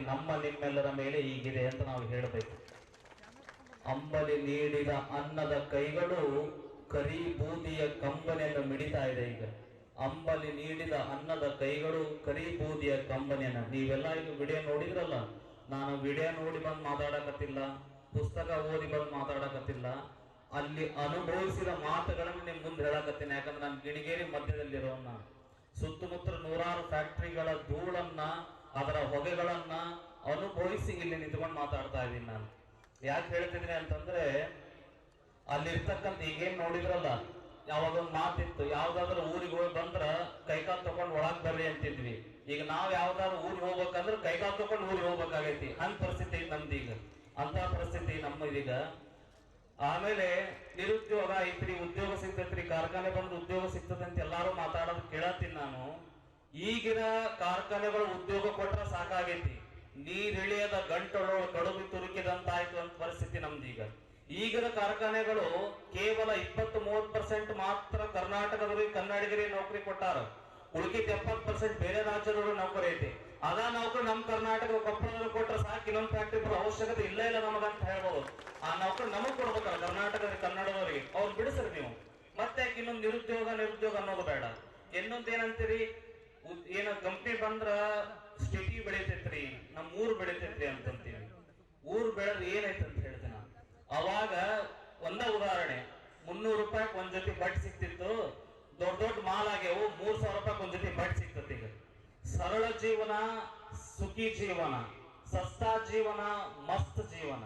ನಮ್ಮ ನಿಮ್ಮೆಲ್ಲರ ಮೇಲೆ ಹೀಗಿದೆ ಅಂತ ನಾವು ಹೇಳಬೇಕು. ಅಂಬಲಿ ನೀಡಿದ ಅನ್ನದ ಕೈಗಳು ಕರಿ ಬೂದಿಯ ಕಂಬನಿಯನ್ನು ಮಿಡಿತಾ ಇದೆ. ಈಗ ಅಂಬಲಿ ನೀಡಿದ ಅನ್ನದ ಕೈಗಳು ಕರಿ ಬೂದಿಯ ಕಂಬನಿಯನ್ನ, ನೀವೆಲ್ಲ ಈಗ ವಿಡಿಯೋ ನೋಡಿದ್ರಲ್ಲ, ನಾನು ವಿಡಿಯೋ ನೋಡಿ ಬಂದು ಮಾತಾಡಕತ್ತಿಲ್ಲ, ಪುಸ್ತಕ ಓದಿ ಬಂದು ಮಾತಾಡಕತ್ತಿಲ್ಲ, ಅಲ್ಲಿ ಅನುಭವಿಸಿದ ಮಾತುಗಳನ್ನು ನಿಮ್ ಮುಂದೆ ಹೇಳಕತ್ತೀನಿ. ಯಾಕಂದ್ರೆ ನಾನು ಗಿಣಿಗೇರಿ ಮಧ್ಯದಲ್ಲಿರೋ ನಾನು ಸುತ್ತಮುತ್ತ ನೂರಾರು ಫ್ಯಾಕ್ಟರಿಗಳ ಧೂಳನ್ನ, ಅದರ ಹೊಗೆಗಳನ್ನ ಅನುಭವಿಸಿ ಇಲ್ಲಿ ನಿಂತ್ಕೊಂಡು ಮಾತಾಡ್ತಾ ಇದ್ದೀನಿ. ನಾನು ಯಾಕೆ ಹೇಳ್ತಿದ್ದೀನಿ ಅಂತಂದ್ರೆ, ಅಲ್ಲಿರ್ತಕ್ಕಂಥ ಈಗೇನ್ ನೋಡಿದ್ರಲ್ಲ, ಯಾವಾಗ ಒಂದು ಮಾತಿತ್ತು, ಯಾವ್ದಾದ್ರು ಊರಿಗೆ ಹೋಗಿ ಬಂದ್ರ ಕೈಕಾಲು ತಗೊಂಡು ಒಳಗ್ ಬರ್ರಿ ಅಂತಿದ್ವಿ. ಈಗ ನಾವ್ ಯಾವ್ದಾದ್ರು ಊರಿಗೆ ಹೋಗ್ಬೇಕಂದ್ರೆ ಕೈಕಾಲು ತಗೊಂಡು ಊರಿಗೆ ಹೋಗ್ಬೇಕಾಗೈತಿ. ಹಂಗ್ ಪರಿಸ್ಥಿತಿ ನಮ್ದು ಈಗ, ಅಂತ ಪರಿಸ್ಥಿತಿ ನಮ್ಮದೀಗ. ಆಮೇಲೆ ನಿರುದ್ಯೋಗ ಐತ್ರಿ, ಉದ್ಯೋಗ ಸಿಗ್ತೈತ್ರಿ, ಕಾರ್ಖಾನೆ ಬಂದ್ರೆ ಉದ್ಯೋಗ ಸಿಗ್ತದೆ ಅಂತ ಎಲ್ಲಾರು ಮಾತಾಡೋದು ಕೇಳತ್ತೀನಿ ನಾನು. ಈಗಿನ ಕಾರ್ಖಾನೆಗಳು ಉದ್ಯೋಗ ಕೊಟ್ರೆ ಸಾಕಾಗೈತಿ, ನೀರಿಳಿಯದ ಗಂಟಲು ಕಡುಬಿ ತುರುಕಿದಂತಾಯ್ತು ಅಂತ ಪರಿಸ್ಥಿತಿ ನಮ್ದೀಗ. ಈಗಿನ ಕಾರ್ಖಾನೆಗಳು ಕೇವಲ 20-30% ಮಾತ್ರ ಕರ್ನಾಟಕದವರಿಗೆ ಕನ್ನಡಿಗರಿಗೆ ನೌಕರಿ ಕೊಟ್ಟಾರ. ಉಳಿಕಿದ 70% ಬೇರೆ ರಾಜ್ಯದವರು ನೌಕರಿ ಐತಿ. ಅದ ನೌಕರಿ ನಮ್ಮ ಕರ್ನಾಟಕ ಕೊಪ್ಪಳದಲ್ಲಿ ಕೊಟ್ಟರೆ ಸಾಕು, ಇನ್ನೊಂದು ಫ್ಯಾಕ್ಟ್ರಿ ಬರೋ ಅವಶ್ಯಕತೆ ಇಲ್ಲ ನಮಗಂತ ಹೇಳ್ಬೋದು. ಆ ನೌಕರಿ ನಮಗ್ ಕೊಡ್ಬೇಕಲ್ಲ ಕರ್ನಾಟಕದ ಕನ್ನಡದವರಿಗೆ, ಅವ್ರು ಬಿಡಿಸ್ರಿ ನೀವು. ಮತ್ತೆ ಇನ್ನೊಂದು ನಿರುದ್ಯೋಗ ಅನ್ನೋದು ಬೇಡ. ಇನ್ನೊಂದು ಏನಂತೀರಿ, ಏನ ಕಂಪ್ನಿ ಬಂದ್ರ ಸಿಟಿ ಬೆಳಿತೈತ್ರಿ, ನಮ್ ಊರ್ ಬೆಳಿತೈತ್ರಿ ಅಂತಂತೀವಿ. ಊರ್ ಬೆಳೆದ್ರೆ ಏನೈತೆ ಅಂತ ಹೇಳ್ತೀನಿ ನಾನು. ಅವಾಗ ಒಂದ ಉದಾಹರಣೆ, 300 ರೂಪಾಯಿ ಒಂದ್ ಜೊತೆ ಬಟ್ಟೆ ಸಿಕ್ತಿತ್ತು, ದೊಡ್ಡ ದೊಡ್ಡ ಮಾಲ್ ಆಗ್ಯಾವು, 3000 ರೂಪಾಯಿ ಒಂದ್ ಜೊತೆ ಬಟ್ಟೆ ಸಿಕ್ತತಿ. ಈಗ ಸರಳ ಜೀವನ, ಸುಖಿ ಜೀವನ, ಸಸ್ತಾ ಜೀವನ, ಮಸ್ತ್ ಜೀವನ.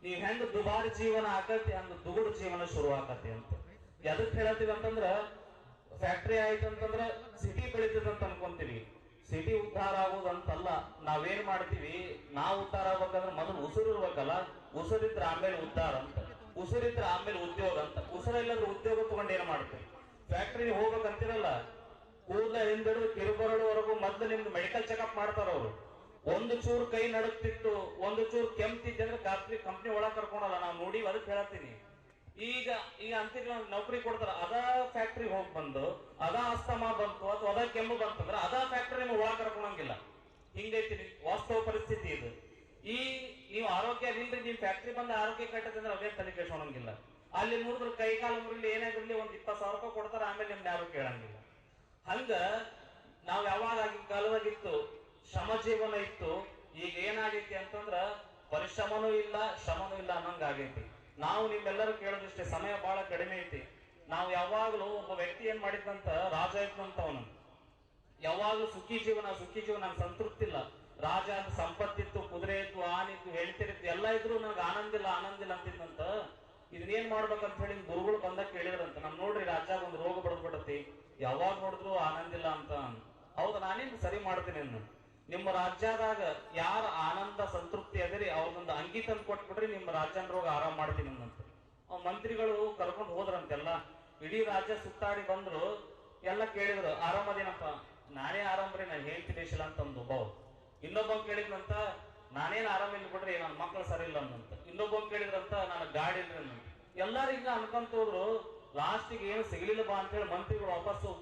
ನೀವ್ ಹೆಂಗ್ ದುಬಾರಿ ಜೀವನ ಆಕತಿ, ಹಂಗ ದುಗುಡು ಜೀವನ ಶುರು ಆಕತಿ ಅಂತ. ಎದಕ್ ಹೇಳತ್ತೀವಿ ಅಂತಂದ್ರ, ಫ್ಯಾಕ್ಟ್ರಿ ಆಯ್ತು ಅಂತಂದ್ರ ಸಿಟಿ ಬೆಳಿತದಂತ ಅನ್ಕೊಂತೀವಿ. ಸಿಟಿ ಉದ್ಧಾರ ಆಗೋದಂತಲ್ಲ. ನಾವೇನ್ ಮಾಡ್ತೀವಿ, ನಾವು ಉದ್ಧಾರ ಆಗ್ಬೇಕಂದ್ರೆ ಮೊದಲು ಉಸಿರು ಇರ್ಬೇಕಲ್ಲ, ಉಸಿರಿದ್ರೆ ಆಮೇಲೆ ಉದ್ಧಾರ ಅಂತ, ಉಸಿರಿದ್ರೆ ಆಮೇಲೆ ಉದ್ಯೋಗ ಅಂತ. ಉಸಿರಿಲ್ಲದ್ರೆ ಉದ್ಯೋಗ ತಗೊಂಡು ಏನ್ ಮಾಡ್ತೀವಿ, ಫ್ಯಾಕ್ಟ್ರಿ ಹೋಗ್ಬೇಕಂತಿರಲ್ಲ, ಕೂದಲ ಹಿಂದಡು ಕಿರುಬರಡುವರೆಗೂ ಮೊದ್ಲು ನಿಮ್ದು ಮೆಡಿಕಲ್ ಚೆಕಪ್ ಮಾಡ್ತಾರ ಅವರು. ಒಂದು ಚೂರು ಕೈ ನಡುತ್ತಿತ್ತು, ಒಂದು ಚೂರು ಕೆಮ್ತಿದ್ದೆ ಅಂದ್ರೆ ಕಂಪ್ನಿ ಒಳಗ್ ಕರ್ಕೊಂಡಲ್ಲ, ನಾವು ನೋಡಿ ಅದಕ್ಕೆ ಹೇಳತ್ತೀನಿ. ಈಗ ಅಂತಿರ ನೌಕರಿ ಕೊಡ್ತಾರ, ಅದ ಫ್ಯಾಕ್ಟ್ರಿ ಹೋಗಿ ಬಂದು ಅದ ಅಸ್ತಮಾ ಬಂತು ಅಥವಾ ಅದ ಕೆಮ್ಮು ಬಂತಂದ್ರೆ ಅದ ಫ್ಯಾಕ್ಟ್ರಿ ನಿಮ್ಗೆ ಒಳಗ್ ಕರ್ಕೊಳಂಗಿಲ್ಲ. ಹಿಂಗೈತಿ ವಾಸ್ತವ ಪರಿಸ್ಥಿತಿ ಇದು. ನೀವು ಆರೋಗ್ಯ ಇಲ್ರಿ, ನಿಮ್ ಫ್ಯಾಕ್ಟ್ರಿ ಬಂದ ಆರೋಗ್ಯ ಕೆಟ್ಟದಂದ್ರೆ ಅದೇ ತಲೆ ಕೆಡ್ಸೋಣಂಗಿಲ್ಲ. ಅಲ್ಲಿ ನೋಡಿದ್ರೆ ಕೈ ಕಾಲು ಮುರಿಲಿ ಏನಾಗಿರ್ಲಿ ಒಂದ್ 20,000 ರೂಪಾಯಿ ಕೊಡ್ತಾರ, ಆಮೇಲೆ ನಿಮ್ಗೆ ಯಾರು ಕೇಳಂಗಿಲ್ಲ. ಹಂಗ ನಾವ್ ಯಾವಾಗ ಕಾಲದಾಗಿತ್ತು ಶ್ರಮ ಜೀವನ ಇತ್ತು, ಈಗ ಏನಾಗೈತಿ ಅಂತಂದ್ರ ಪರಿಶ್ರಮನೂ ಇಲ್ಲ ಶ್ರಮನೂ ಇಲ್ಲ ಅನ್ನಂಗ ಆಗೈತಿ. ನಾವು ನಿಮ್ಮೆಲ್ಲರೂ ಕೇಳೋದಿಷ್ಟೇ, ಸಮಯ ಬಹಳ ಕಡಿಮೆ ಐತಿ. ನಾವು ಯಾವಾಗ್ಲೂ ಒಬ್ಬ ವ್ಯಕ್ತಿ ಏನ್ ಮಾಡಿದ್ದಂತ, ರಾಜ ಇದ್ದಂತವನು ಯಾವಾಗ್ಲೂ ಸುಖಿ ಜೀವನ ಸಂತೃಪ್ತಿ ಇಲ್ಲ. ರಾಜ ಅಂತ ಸಂಪತ್ತಿತ್ತು, ಕುದುರೆ ಇತ್ತು, ಆನಿತ್ತು, ಹೆಳ್ತಿರಿತ್ತು, ಎಲ್ಲ ಇದ್ರು ನನಗೆ ಆನಂದಿಲ್ಲ ಅಂತಿದ್ದಂತ. ಇದನ್ನೇನ್ ಮಾಡ್ಬೇಕಂತ ಹೇಳಿ ಗುರುಗಳು ಬಂದಾಗ ಕೇಳಿದ್ರಂತ, ನಮ್ ನೋಡ್ರಿ ರಾಜ್ಯಾಗ ಒಂದು ರೋಗ ಬಡದ್ಬಿಡತಿ, ಯಾವಾಗ ನೋಡಿದ್ರು ಆನಂದಿಲ್ಲ ಅಂತ. ಹೌದಾ, ನಾನೇನು ಸರಿ ಮಾಡ್ತೀನಿ ಅನ್ನು. ನಿಮ್ಮ ರಾಜ್ಯದಾಗ ಯಾರ ಆನಂದ ಸಂತೃಪ್ತಿ ಅದರಿ ಅವ್ರದೊಂದು ಅಂಗಿ ತಂದು ಕೊಟ್ಬಿಟ್ರಿ, ನಿಮ್ಮ ರಾಜ್ಯನ ರೋಗ ಆರಾಮ್ ಮಾಡ್ತೀನಿ ಅನ್ನಂತ. ಮಂತ್ರಿಗಳು ಕರ್ಕೊಂಡು ಹೋದ್ರಂತೆಲ್ಲ, ಇಡೀ ರಾಜ್ಯ ಸುತ್ತಾಡಿ ಬಂದ್ರು. ಎಲ್ಲ ಕೇಳಿದ್ರು, ಆರಾಮದೇನಪ್ಪ? ನಾನೇ ಆರಾಮ್ರಿ, ನಾನು ಹೇಳ್ತೀನಿ ಶಿಲ ಅಂತ ಒಂದು ಒಬ್ಬ. ಇನ್ನೊಬ್ಬ ಕೇಳಿದ್ರಂತ, ನಾನೇನ್ ಆರಾಮಿಲ್ಲ ಬಿಡ್ರಿ, ನನ್ನ ಮಕ್ಳು ಸರಿ ಇಲ್ಲ ಅನ್ನಂತ. ಇನ್ನೊಬ್ಬ ಕೇಳಿದ್ರಂತ, ನಾನು ಗಾಡಿ ಇಲ್ರಿ ಅನ್ನಂತ. ಎಲ್ಲಾರು ಈಗ ಅನ್ಕೊಂತ ಹೋದ್ರು. ಲಾಸ್ಟಿಗೆ ಏನು ಸಿಗ್ಲಿಲ್ಲ ಬಾ ಅಂತ ಹೇಳಿ ಮಂತ್ರಿಗಳು ವಾಪಸ್ಸು